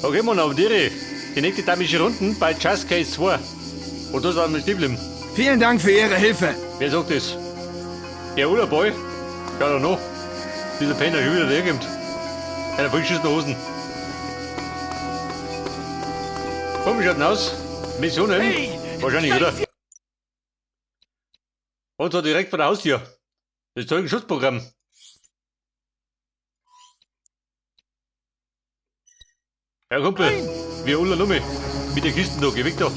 Okay, Mann, aber die nächste damische Runden bei Just Case 2. Und da sind wir stehen geblieben. Vielen Dank für Ihre Hilfe. Wer sagt das? Der oder Boy? Ja, oder noch? Dieser Penner schon wieder herkommt. Einer voll schießt nach Hosen. Komm, wie schaut denn aus? Missionen? Hey, Wahrscheinlich, oder? Und zwar direkt vor der Haustür. Das Zeugenschutzprogramm. Ja, Kumpel, wir Ulla Lumme. Mit der Kisten da, geh weg da.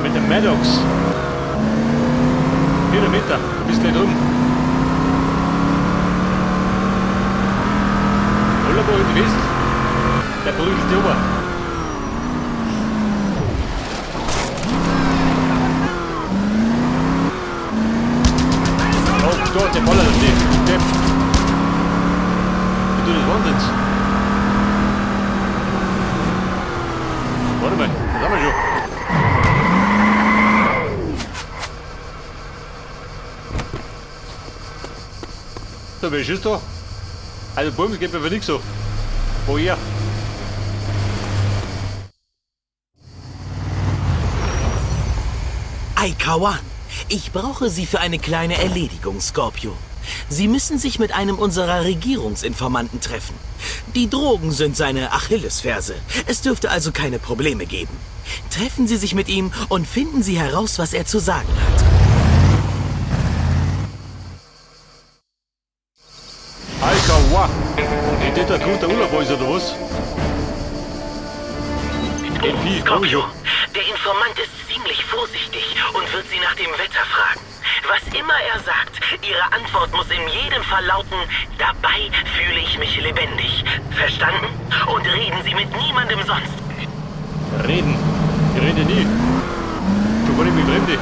Mit dem Maddox. 400 Meter, bis gleich drüben. Ulla, wo du bist? Der prügelt dich ober. Oh Gott, der ballert an dich. Depp. Wie du das Wahnsinns. Warte mal, das haben wir schon. So, wer ist da? Also, Bums geht mir für nichts so. Woher? Aikawan, ich brauche Sie für eine kleine Erledigung, Scorpio. Sie müssen sich mit einem unserer Regierungsinformanten treffen. Die Drogen sind seine Achillesferse. Es dürfte also keine Probleme geben. Treffen Sie sich mit ihm und finden Sie heraus, was er zu sagen hat. Aikawa! Ist das der Grund der Urlaubhäuser oder was? MP, komm Scorpio, schon. der Informant ist ziemlich vorsichtig und wird Sie nach dem Wetter fragen. Was immer er sagt, Ihre Antwort muss in jedem Fall lauten, dabei fühle ich mich lebendig. Verstanden? Und reden Sie mit niemandem sonst. Reden. Ich rede nie. Schon gar nicht mit Fremde.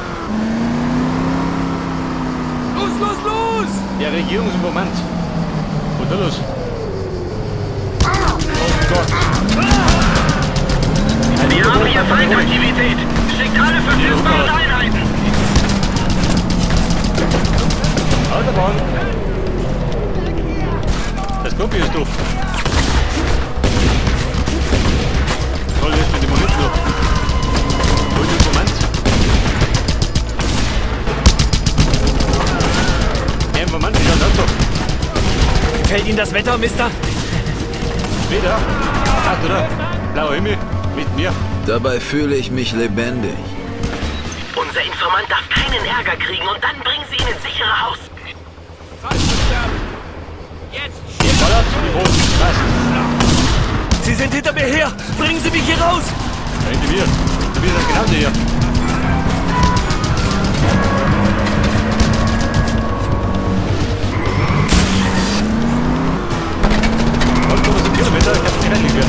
Los, los, los! Der Regierungsinformant. Und da los? Oh Gott. Wir haben hier Feindaktivität. Schickt alle verfügbaren Einheiten. Autobahn. Das Scorpio ist doof. Toll, jetzt mit dem Moment noch. Wo ist der Informant? Der Informant ist das Auto. Gefällt Ihnen das Wetter, Mister? Wieder? Ach, oder? Blauer Himmel. Mit mir. Dabei fühle ich mich lebendig. Unser Informant darf keinen Ärger kriegen und dann bringen Sie ihn ins sichere Haus. Ihr ballert, die Hosen. Passt. Sie sind hinter mir her! Bringen Sie mich hier raus! Hinter mir. Du bist das genauso hier. Und kommen Sie Kilometer, ich hab's nicht gehört.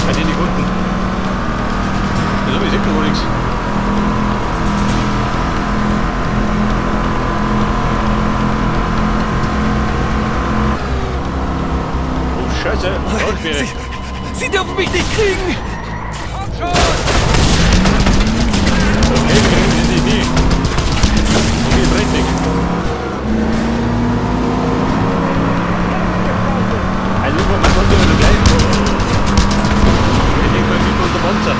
Bei denen unten. Das habe ich sicher wohl nichts. Oh Scheiße, Rauschbeere. Sie dürfen mich nicht kriegen! Okay, kriegen Sie nie. Okay, brennt nicht. Also, man konnte ja nur gleich. Ich denke mal, wie unter Monster.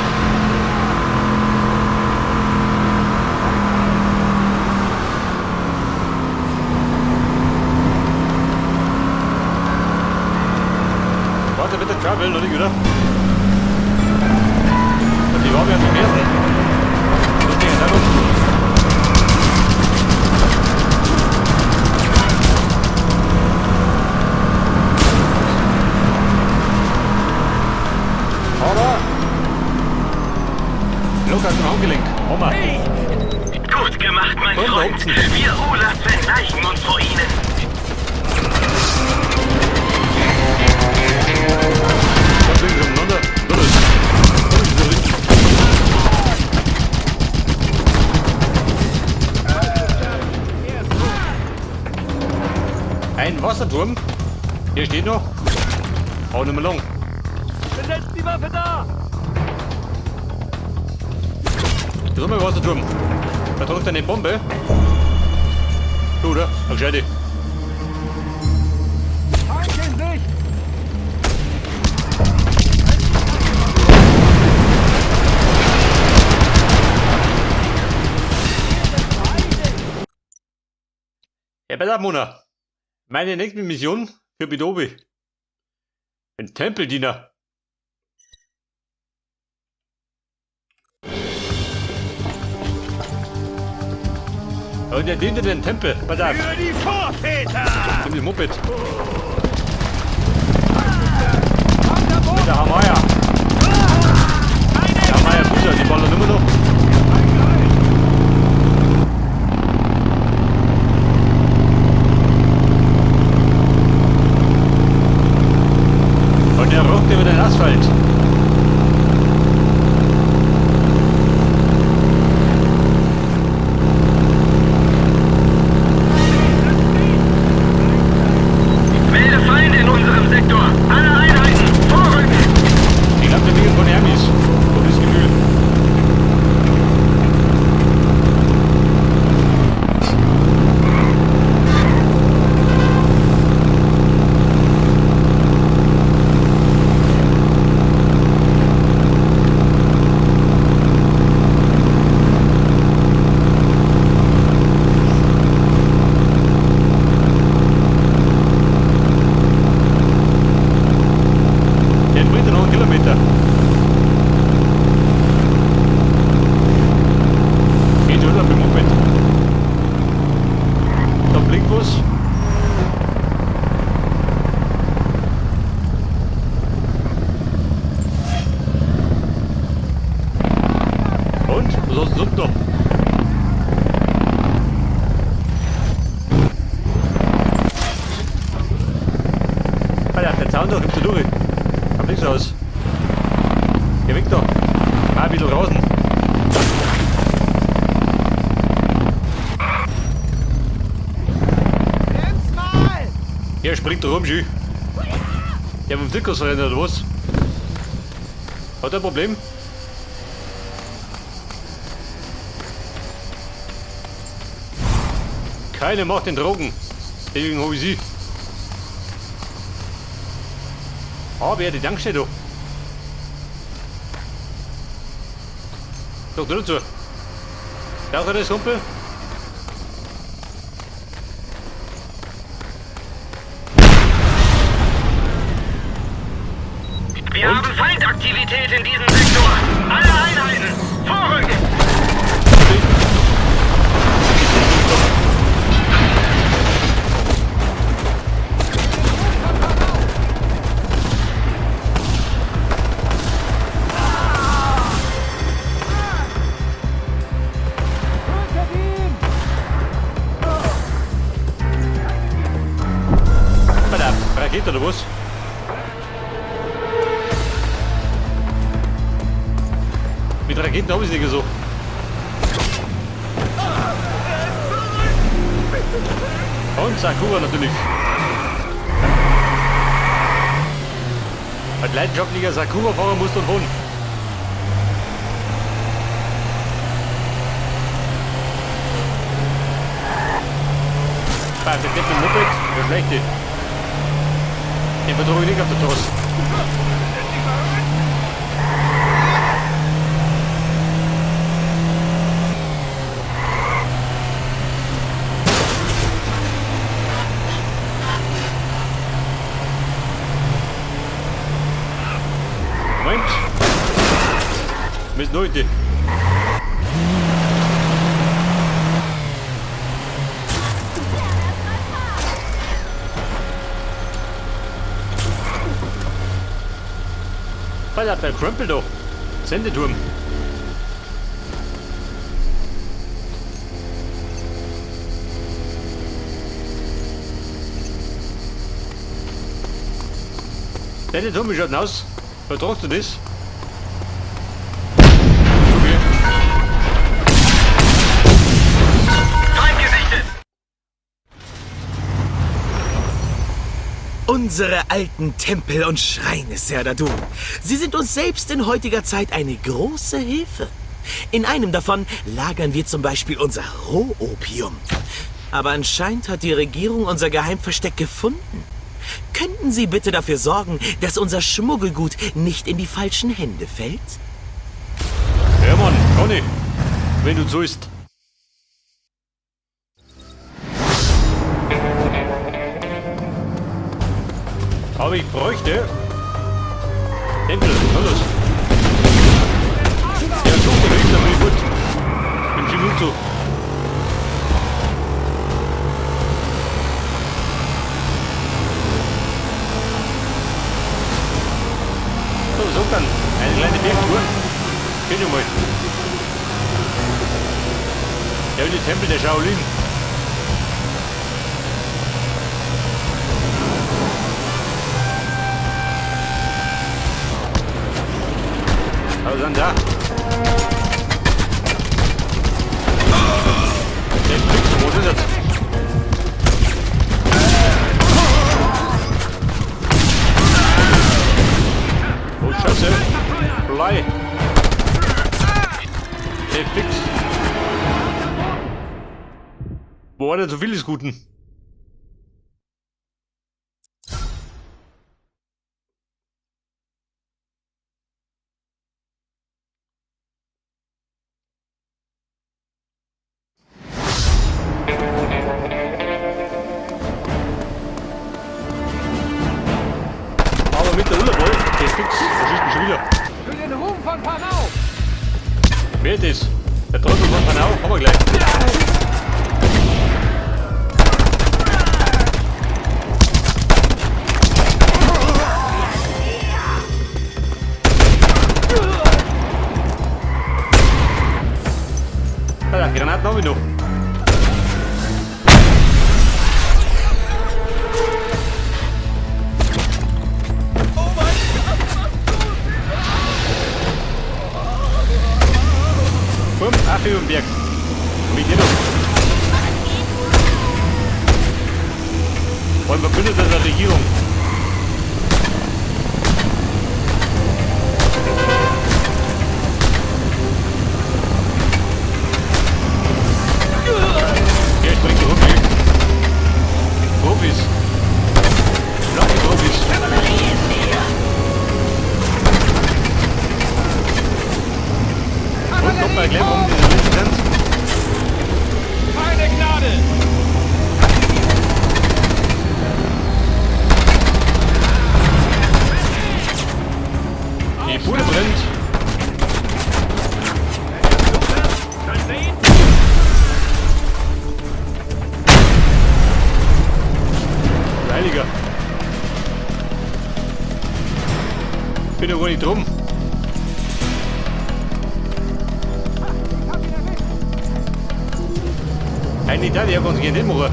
Warte mit der Travel, noch nicht, oder? Und die waren ja zum ersten. Das Ding ist einfach. Aber locker zum Handgelenk. Oma. Gut gemacht, mein Komm, Freund. Hopsen. Wir Ulas verneigen uns vor Ihnen. Komm, bringen Sie umeinander. Los. Komm, ich zurück. Ein Wasserturm. Hier steht noch. Hau nicht mehr lang. Besetzt die Waffe da! Drüben ein Wasserturm. Da drückt eine Bombe. Du, oder? Eine gescheite. Ja, besser, Mona. Meine nächste Mission für Bidobi. Ein Tempeldiener. Und er diente den Tempel. Pass auf. Für die Vorväter! Nimm die Moped. Der Hamaya. Der Hamaya Busser, die ballern immer noch. Und er rockt über den Asphalt. Melde Feinde in unserem Sektor! Alle Einheiten! Vorrücken! Ich glaube, der Ding von Hermes. So das Gefühl. Der bringt noch einen Kilometer. Geht schon mit dem Moped. Da blinkt was. Und? Was hast du sonst noch? Alter, der Zaun da, gibst du durch. Hab nichts aus. Geh weg da. Ah, ein bisschen draußen. Hier springt er rum, Schü. Der mit dem Zirkus rennt oder was? Hat er ein Problem? Keine Macht den Drogen. Deswegen hab ich sie. Ah, wer die Tankstelle da? Doch, du dazu. Taucher das, Kumpel? Wir haben Feindaktivität in diesem Sektor! Alle Einheiten! Vorrücken! Verdammt, Rakete oder was? Mit Raketen habe ich es nicht so. Und Sakura natürlich. Als leidenschaftlicher Sakura-Fahrer musst du wohnen. Der geht mit dem Moped, der schlechte. Den vertraue ich nicht auf der Trost. Moment. Bis heute. Alter, der Krempel da. Sendeturm. Sendeturm, wie schaut denn aus? Vertragst du das? Okay. Feind gesichtet! Unsere alten Tempel und Schreine, Serdadu. Sie sind uns selbst in heutiger Zeit eine große Hilfe. In einem davon lagern wir zum Beispiel unser Rohopium. Aber anscheinend hat die Regierung unser Geheimversteck gefunden. Könnten Sie bitte dafür sorgen, dass unser Schmuggelgut nicht in die falschen Hände fällt? Ja, Mann, kann ich. Wenn du so ist. Aber ich bräuchte... Tempel, los. Ja, so unterwegs, da bin ich gut. Nimm sie gut zu. So, was sagt dann? Eine kleine Bergtour. Kenn ich mal. Ja, die Tempel der Shaolin. Was ist denn da? Der Blick, wo ist das? Oh, Scheiße. Blei. Der Fix. Wo war denn so vieles Guten? Aber mit der Ullerball, der ist fix. Da schießt mich schon wieder. Für den Ruhm von Panau! Wer ist das? Der Trottel von Panau, kommen wir gleich. Ja, die Granaten habe ich noch. Komm, auf über den Berg. Mit dir noch. Wollen wir Verbündeter der Regierung. Ja, ich bring die Rumpel. Profis. Flache Profis. Und kommt mal gleich um diese Distanz. Keine Gnade! Die Bude brennt. Heiliger. Bin doch gar nicht drum. Eigentlich da, die haben uns gehen machen.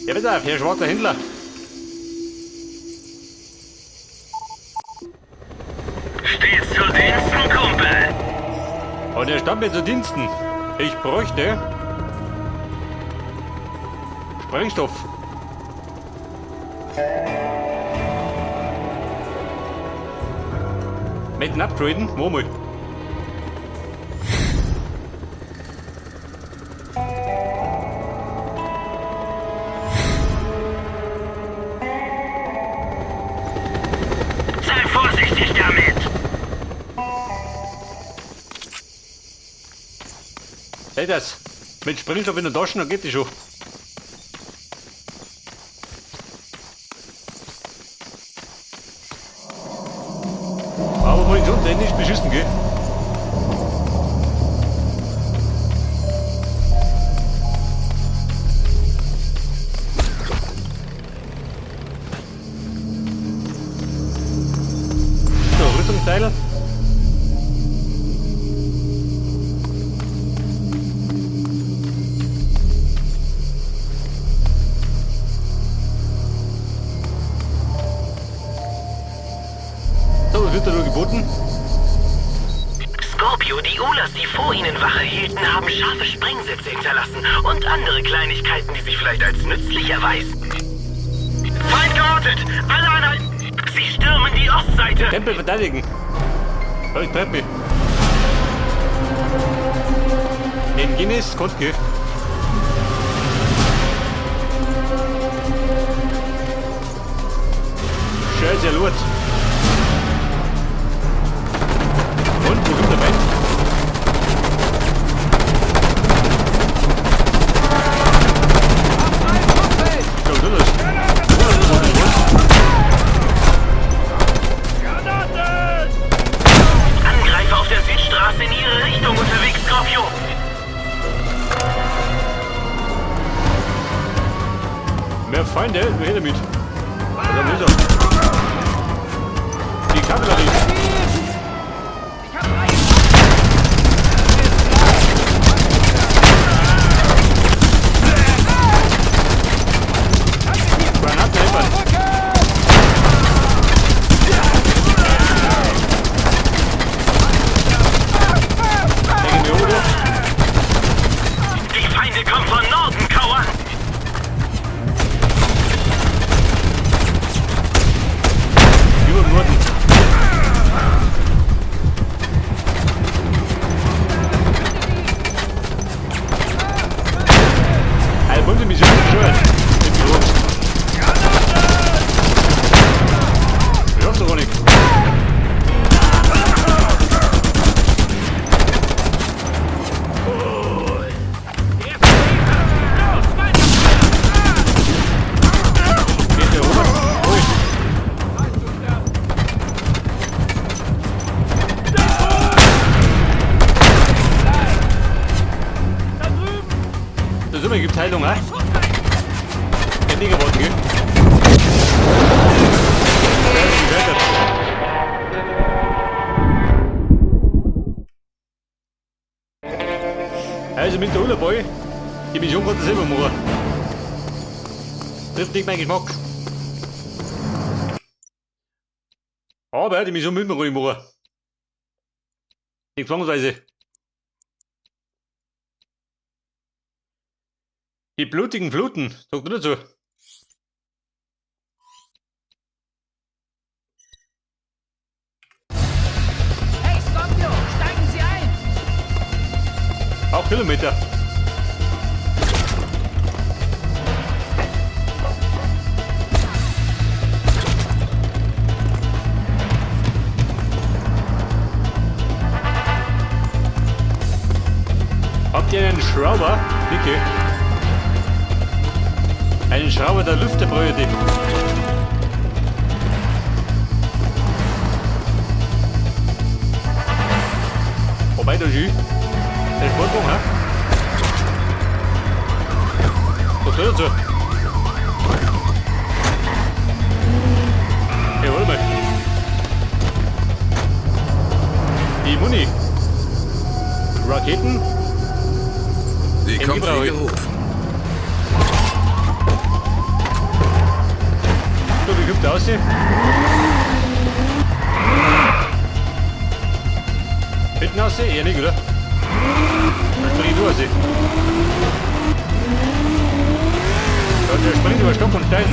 Ja, pass auf, Herr schwarzer Händler. Stets zu Diensten, Kumpel. Und er stand mir zu Diensten. Ich bräuchte Sprengstoff. Mit dem Upgraden? Wo mal? Sei vorsichtig damit. Seht das? Mit Sprengstoff in der Tasche, dann geht die schon. Aber Munition ist nicht beschissen, gell? So, Rüstungsteile. So, was wird da nur geboten? Scorpio, die Ulas, die vor ihnen Wache hielten, haben scharfe Sprengsätze hinterlassen und andere Kleinigkeiten, die sich vielleicht als nützlich erweisen. Feind geortet! Alle Einheiten! Sie stürmen die Ostseite! Tempel verteidigen. Ja, ich treib mich. In Guinness, Konski. Scheiße, Lord. Feinde, wir hätten mit. Oder ist er? Die Kavallerie. Ich hab drei. Granatenhelfer. Hängen wir oder? Die Feinde kommen von Norden, Kauer. Über den Norden. Eine bunte Mission gesteuert. Mit Pilot. Ich hoffe doch nicht. Geht der Robert? Ui. Der Summe gibt Heilung, ha? Der Ding geworden, gell? Gerettet. Also mit der Ullerboy, die Mission konnte selber machen. Trifft nicht meinen Geschmack. Aber die Mission müssen wir ruhig machen. Nicht zwangsweise. Die blutigen Fluten, sagt er dazu. Hey, Scorpio, steigen Sie ein! 8 Kilometer. Habt ihr einen Schrauber? Niki. Einen Schrauber der Lüfterbröte. Wobei der Jü. Der Sportwagen, ha? So, tut dazu. Hey, warte mal. Die Muni. Raketen. Die In kommt Gebrauch. wie gerufen. So, wie kommt der aussehen? Hinten aussehen? Eher nicht, oder? Dann spring ich nur aussehen. Ja, der springt über Stock und Stein.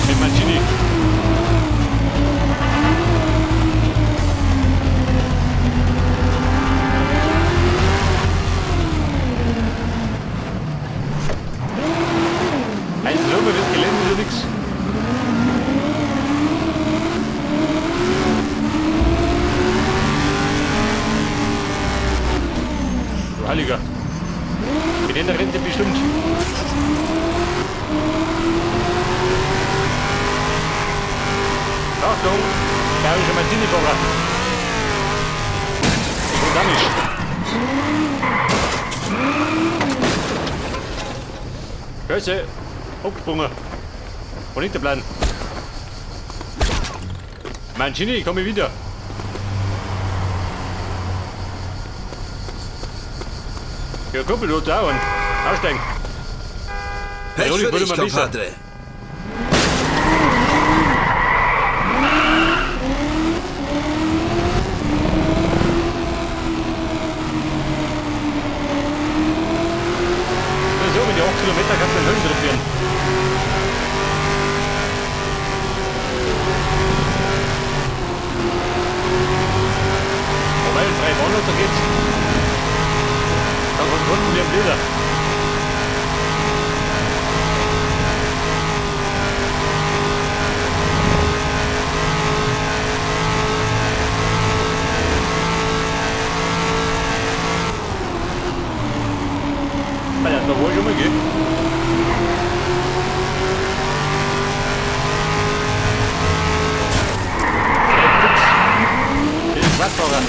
Mit Mancini. Also so über das Gelände ist ja nichts. Heiliger. Mit denen rennt er bestimmt. Achtung! Da habe ich schon mal Zinnifahrer. Und dann nicht. Größe. Hochgesprungen. Und hinter bleiben. Mancini, ich komme wieder. Ja, Kumpel, du da und aussteigen. Pech Juli, für würde dich, man wissen. Compadre. So, mit den 8 Kilometer kannst du den Höhentritt werden. Wobei, in 3 Wochen da geht's. Dann konnten wir Bilder. Weil das war wohl schon mal geht. Das ist Quadfahrer.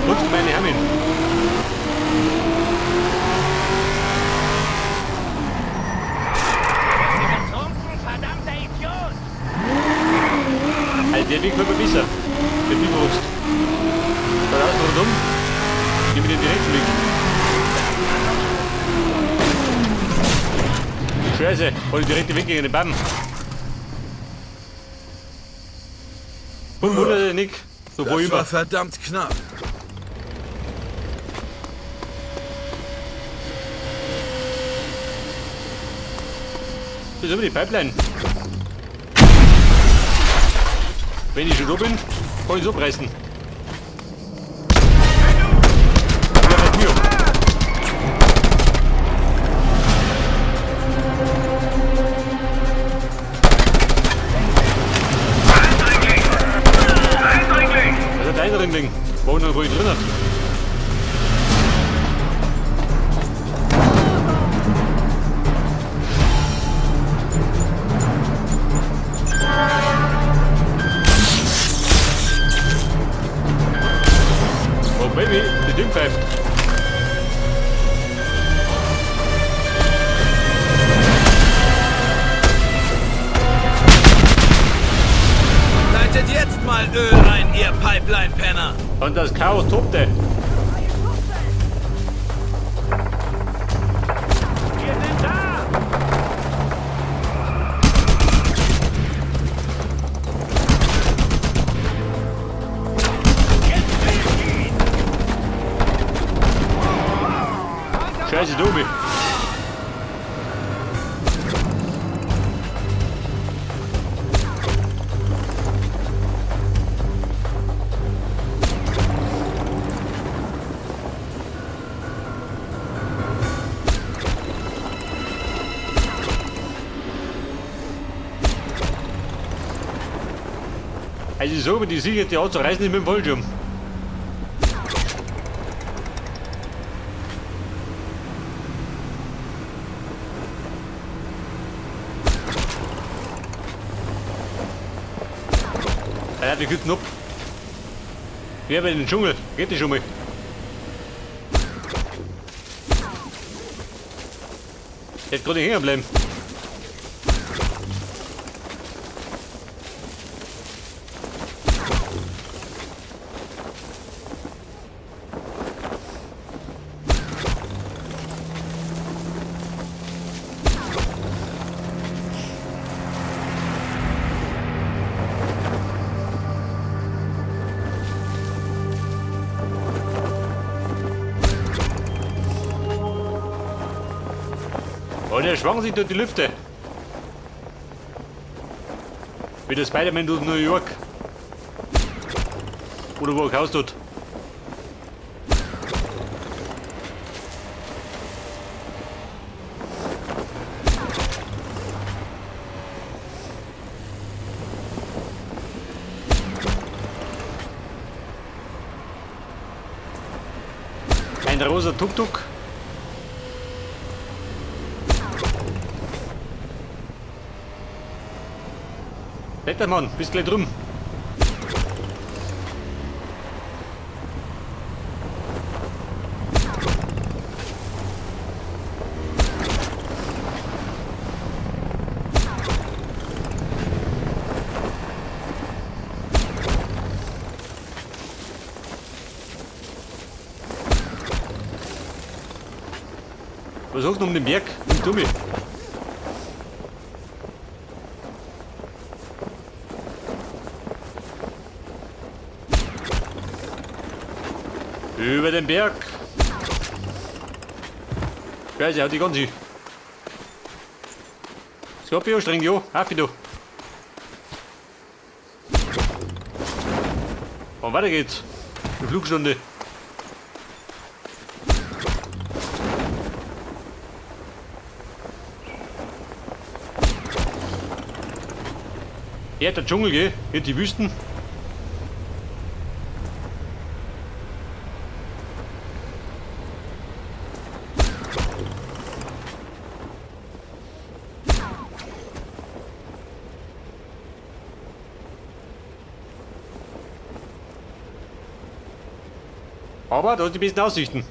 Nutzt meine Hermin. Weg wird mir besser. Wenn du fragst. Da raus rundum. Gehen wir den direkten Weg. Scheiße, wollte direkt den Weg gegen den Baum. Und wundert dich nicht. So Das war vorüber. verdammt knapp. Das ist aber die Pipeline. Wenn ich schon da bin, kann ich so pressen. Ja, mit mir. Das ist ein Eindringling. Wo noch ruhig drin hat. Oh Baby, die Ding pfeift. Leitet jetzt mal Öl ein, ihr Pipeline-Penner. Und das Chaos tobte. Wir sind da! Scheiße, Dobi. Also so, wenn die Sieger die Art zu reißen, nicht mit dem Fallschirm. Er hat die Kütten ab. Wir haben in den Dschungel. Geht die schon mal. Jetzt gerade hängen bleiben. Und er schwang sich durch die Lüfte. Wie der Spider-Man durch New York. Oder wo er Haus tut. Ein rosa Tuk-Tuk. Lettermann, bist gleich drum. Was sagst du um den Berg? Um Dummi. Über den Berg. Scheiße, hat die ganze. Scorpio, streng jo, Hafido. Und weiter geht's. Die Flugstunde. Hier hat der Dschungel, gell? Hier die Wüsten. Aber da sind die besten Aussichten.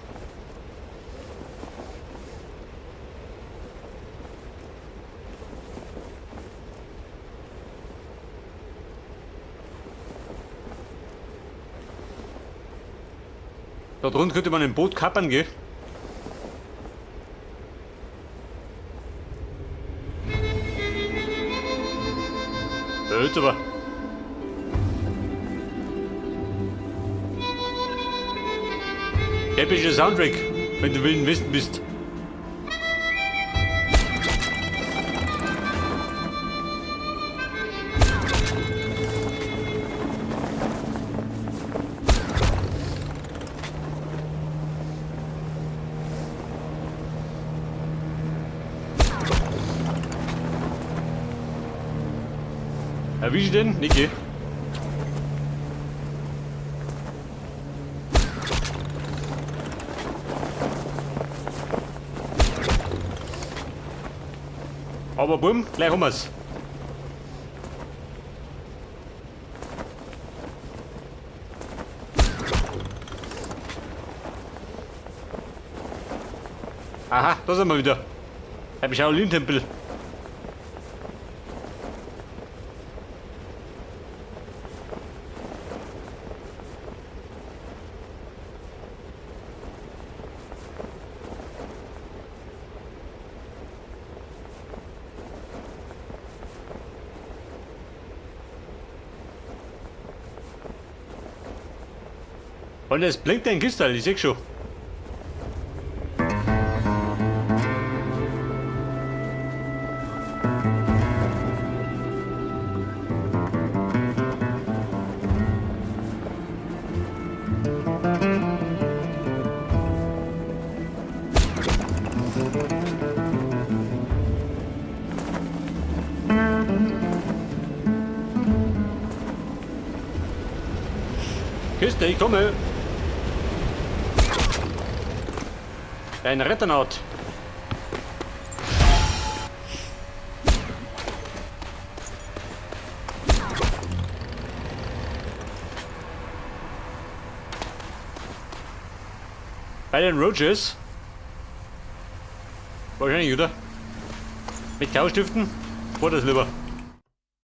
Da drunten könnte man ein Boot kappern, gell? Jetzt aber. Epischer Soundtrack, wenn du Wilden Westen bist. Erwische ich den? Niki. Aber bumm, gleich haben wir's. Aha, da sind wir wieder. Beim Shaolin-Tempel. Und es blinkt ein Kristall, ich seh schon. Kiste, ich komme. Ein Retternaut. Bei den Rogers. Wahrscheinlich, oder? Mit Kaustiften? Oder das lieber?